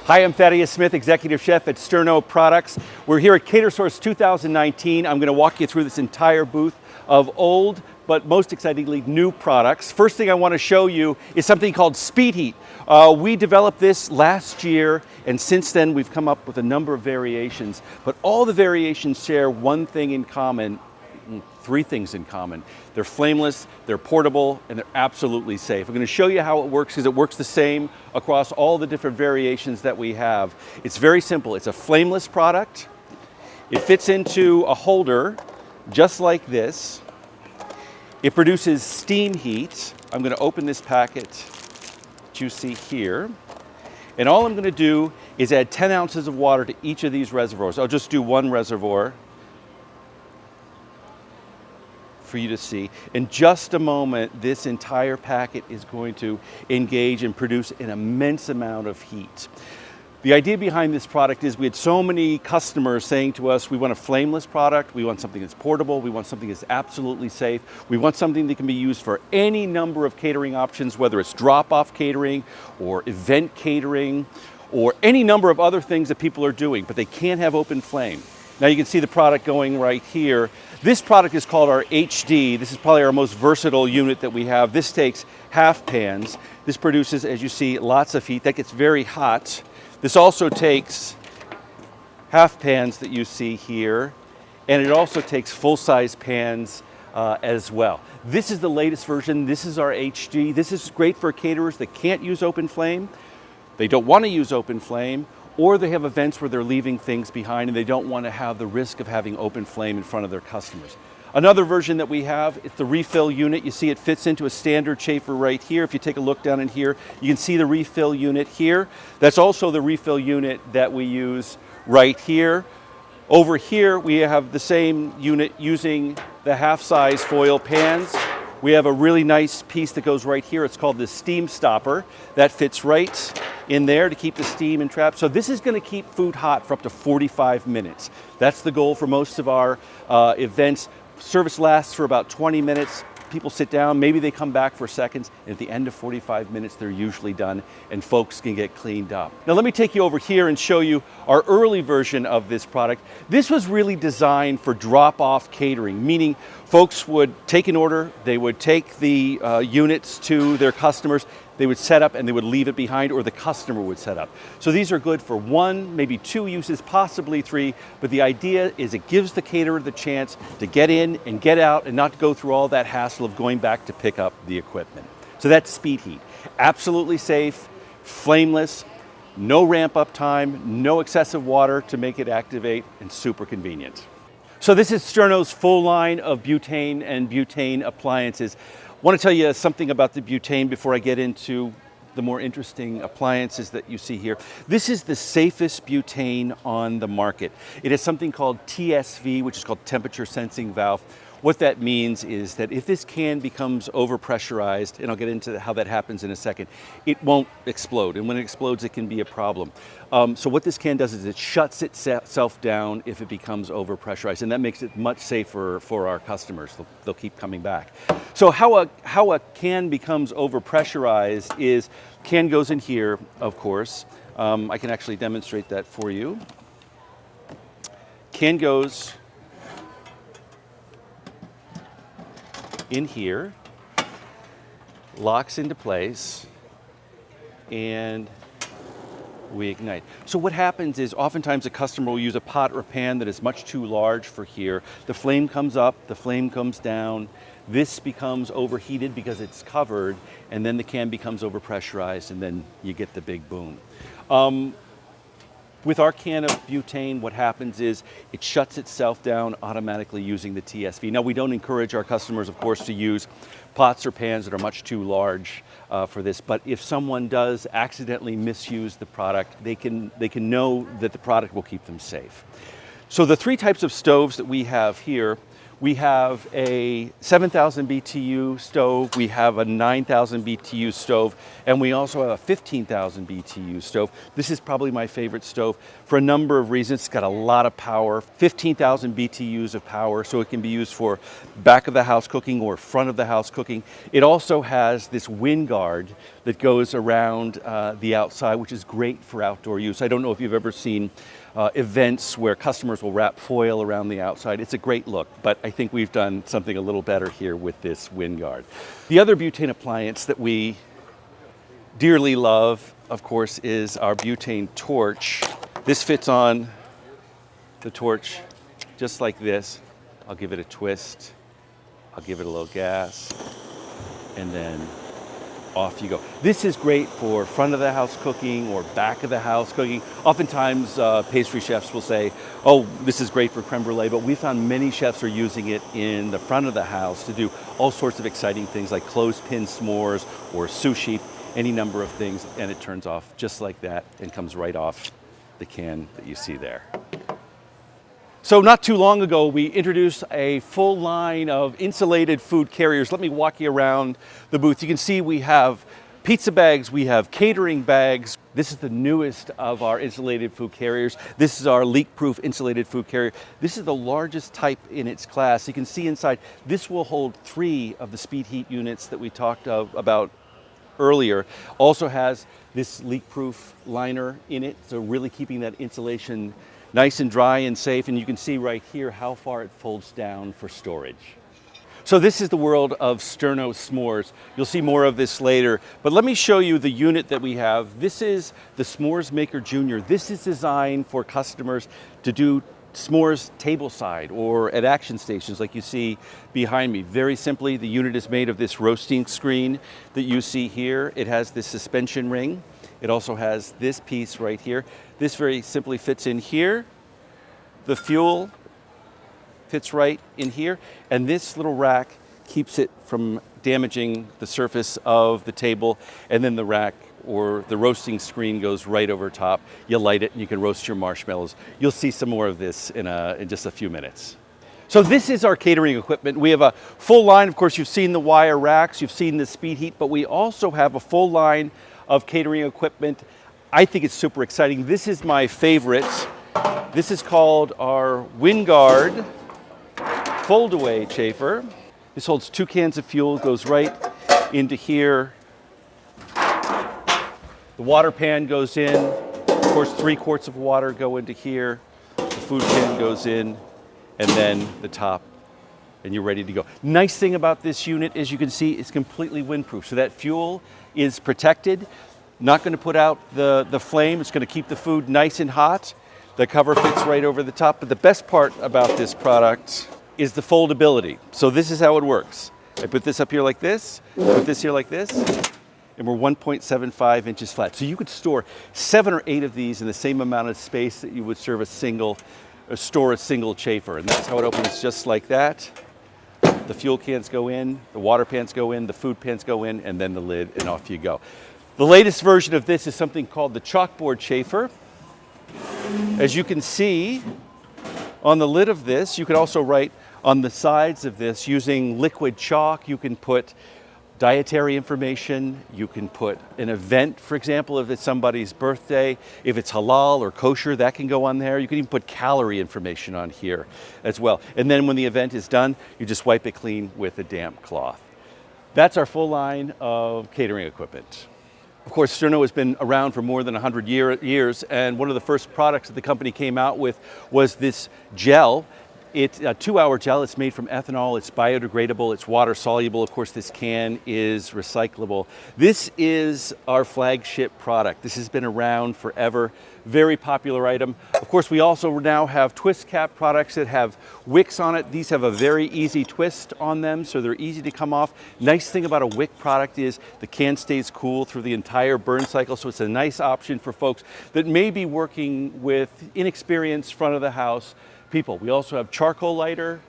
Hi, I'm Thaddeus Smith, Executive Chef at Sterno Products. We're here at catersource 2019. I'm going to walk you through this entire booth of old, but most excitingly, new products. First thing I want to show you is something called Speed Heat. We developed this last year, and since then we've come up with a number of variations, but all the variations share one thing in common, three things in common. They're flameless, they're portable, and they're absolutely safe. I'm going to show you how it works because it works the same across all the different variations that we have. It's very simple. It's a flameless product. It fits into a holder just like this. It produces steam heat. I'm going to open this packet that you see here. And all I'm going to do is add 10 ounces of water to each of these reservoirs. I'll just do one reservoir for you to see. In just a moment, this entire packet is going to engage and produce an immense amount of heat. The idea behind this product is we had so many customers saying to us, we want a flameless product, we want something that's portable, we want something that's absolutely safe, we want something that can be used for any number of catering options, whether it's drop-off catering or event catering or any number of other things that people are doing, but they can't have open flame. Now you can see the product going right here. This product is called our HD. This is probably our most versatile unit that we have. This takes half pans. This produces, as you see, lots of heat. That gets very hot. This also takes half pans that you see here, and it also takes full-size pans as well. This is the latest version. This is our HD. This is great for caterers that can't use open flame. They don't want to use open flame, or they have events where they're leaving things behind and they don't want to have the risk of having open flame in front of their customers. Another version that we have is the refill unit. You see it fits into a standard chafer right here. If you take a look down in here, you can see the refill unit here. That's also the refill unit that we use right here. Over here, we have the same unit using the half-size foil pans. We have a really nice piece that goes right here. It's called the steam stopper. That fits right in there to keep the steam entrapped. So this is going to keep food hot for up to 45 minutes. That's the goal for most of our events. Service lasts for about 20 minutes. People sit down, maybe they come back for seconds, and at the end of 45 minutes, they're usually done, and folks can get cleaned up. Now let me take you over here and show you our early version of this product. This was really designed for drop-off catering, meaning folks would take an order, they would take the units to their customers, they would set up and they would leave it behind, or the customer would set up. So these are good for one, maybe two uses, possibly three, but the idea is it gives the caterer the chance to get in and get out and not go through all that hassle of going back to pick up the equipment. So that's Speed Heat. Absolutely safe, flameless, no ramp up time, no excessive water to make it activate, and super convenient. So this is Sterno's full line of butane and butane appliances. I want to tell you something about the butane before I get into the more interesting appliances that you see here. This is the safest butane on the market. It has something called TSV, which is called temperature sensing valve. What that means is that if this can becomes overpressurized, and I'll get into how that happens in a second, it won't explode. And when it explodes, it can be a problem. So what this can does is it shuts itself down if it becomes overpressurized, and that makes it much safer for our customers. They'll keep coming back. So how a can becomes overpressurized is, can goes in here, of course. I can actually demonstrate that for you. Can goes in here, locks into place, and we ignite. So what happens is oftentimes a customer will use a pot or pan that is much too large for here. The flame comes up, the flame comes down, this becomes overheated because it's covered, and then the can becomes overpressurized, and then you get the big boom. With our can of butane, what happens is it shuts itself down automatically using the TSV. Now, we don't encourage our customers, of course, to use pots or pans that are much too large for this, but if someone does accidentally misuse the product, they can know that the product will keep them safe. So the three types of stoves that we have here, We have a 7,000 BTU stove, we have a 9,000 BTU stove, and we also have a 15,000 BTU stove. This is probably my favorite stove for a number of reasons. It's got a lot of power, 15,000 BTUs of power, so it can be used for back of the house cooking or front of the house cooking. It also has this wind guard that goes around the outside, which is great for outdoor use. I don't know if you've ever seen events where customers will wrap foil around the outside. It's a great look, but I think we've done something a little better here with this wind guard. The other butane appliance that we dearly love, of course, is our butane torch. This fits on the torch just like this. I'll give it a twist. I'll give it a little gas, and then off you go. This is great for front of the house cooking or back of the house cooking. Oftentimes pastry chefs will say, oh, this is great for creme brulee, but we found many chefs are using it in the front of the house to do all sorts of exciting things like clothespin s'mores or sushi, any number of things, and it turns off just like that and comes right off the can that you see there. So not too long ago, we introduced a full line of insulated food carriers. Let me walk you around the booth. You can see we have pizza bags, we have catering bags. This is the newest of our insulated food carriers. This is our leak-proof insulated food carrier. This is the largest type in its class. You can see inside, this will hold 3 of the speed heat units that we talked about earlier. Also has this leak-proof liner in it, so really keeping that insulation nice and dry and safe, and you can see right here how far it folds down for storage. So this is the world of sterno s'mores. You'll see more of this later, but let me show you the unit that we have. This is the S'mores Maker Junior. This is designed for customers to do s'mores tableside or at action stations like you see behind me. Very simply, the unit is made of this roasting screen that you see here. It has this suspension ring. It also has this piece right here. This very simply fits in here. The fuel fits right in here, and this little rack keeps it from damaging the surface of the table, and then the rack or the roasting screen goes right over top. You light it and you can roast your marshmallows. You'll see some more of this in just a few minutes. So this is our catering equipment. We have a full line. Of course, you've seen the wire racks, you've seen the speed heat, but we also have a full line of catering equipment. I think it's super exciting. This is my favorite. This is called our wind guard fold-away chafer. This holds 2 cans of fuel, goes right into here. The water pan goes in. Of course, 3 quarts of water go into here. The food pan goes in, and then the top, and you're ready to go. Nice thing about this unit, as you can see, it's completely windproof. So that fuel is protected, not going to put out the flame. It's going to keep the food nice and hot. The cover fits right over the top. But the best part about this product is the foldability. So this is how it works. I put this up here like this, put this here like this, and we're 1.75 inches flat. So you could store 7 or 8 of these in the same amount of space that you would store a single chafer. And that's how it opens, just like that. The fuel cans go in, the water pans go in, the food pans go in, and then the lid, and off you go. The latest version of this is something called the chalkboard chafer. As you can see on the lid of this, you can also write on the sides of this using liquid chalk. You can put dietary information, you can put an event, for example, if it's somebody's birthday, if it's halal or kosher, that can go on there. You can even put calorie information on here as well. And then when the event is done, you just wipe it clean with a damp cloth. That's our full line of catering equipment. Of course, sterno has been around for more than 100 years, and one of the first products that the company came out with was this gel. It's a 2-hour gel. It's made from ethanol. It's biodegradable. It's water soluble. Of course, this can is recyclable. This is our flagship product. This has been around forever. Very popular item. Of course, we also now have twist cap products that have wicks on it. These have a very easy twist on them, so they're easy to come off. Nice thing about a wick product is the can stays cool through the entire burn cycle, so it's a nice option for folks that may be working with inexperienced front of the house people. We also have charcoal lighter,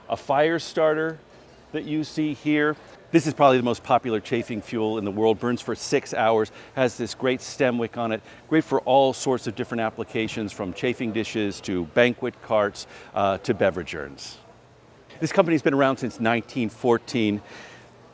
a fire starter that you see here. This is probably the most popular chafing fuel in the world. Burns for 6 hours, has this great stem wick on it. Great for all sorts of different applications, from chafing dishes to banquet carts to beverage urns. This company's been around since 1914.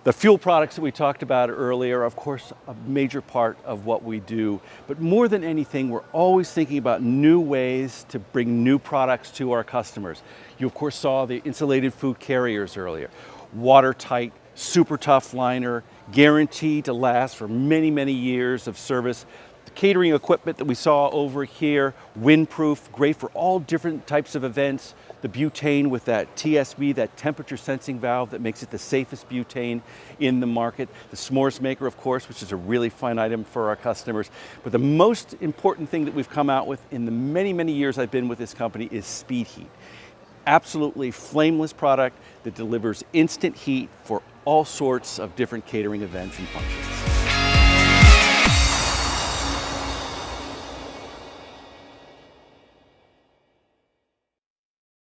The fuel products that we talked about earlier are, of course, a major part of what we do. But more than anything, we're always thinking about new ways to bring new products to our customers. You, of course, saw the insulated food carriers earlier. Watertight, super tough liner, guaranteed to last for many, many years of service. The catering equipment that we saw over here, windproof, great for all different types of events. The butane with that TSV, that temperature sensing valve that makes it the safest butane in the market. The s'mores maker, of course, which is a really fun item for our customers. But the most important thing that we've come out with in the many, many years I've been with this company is Speed Heat. Absolutely flameless product that delivers instant heat for all sorts of different catering events and functions.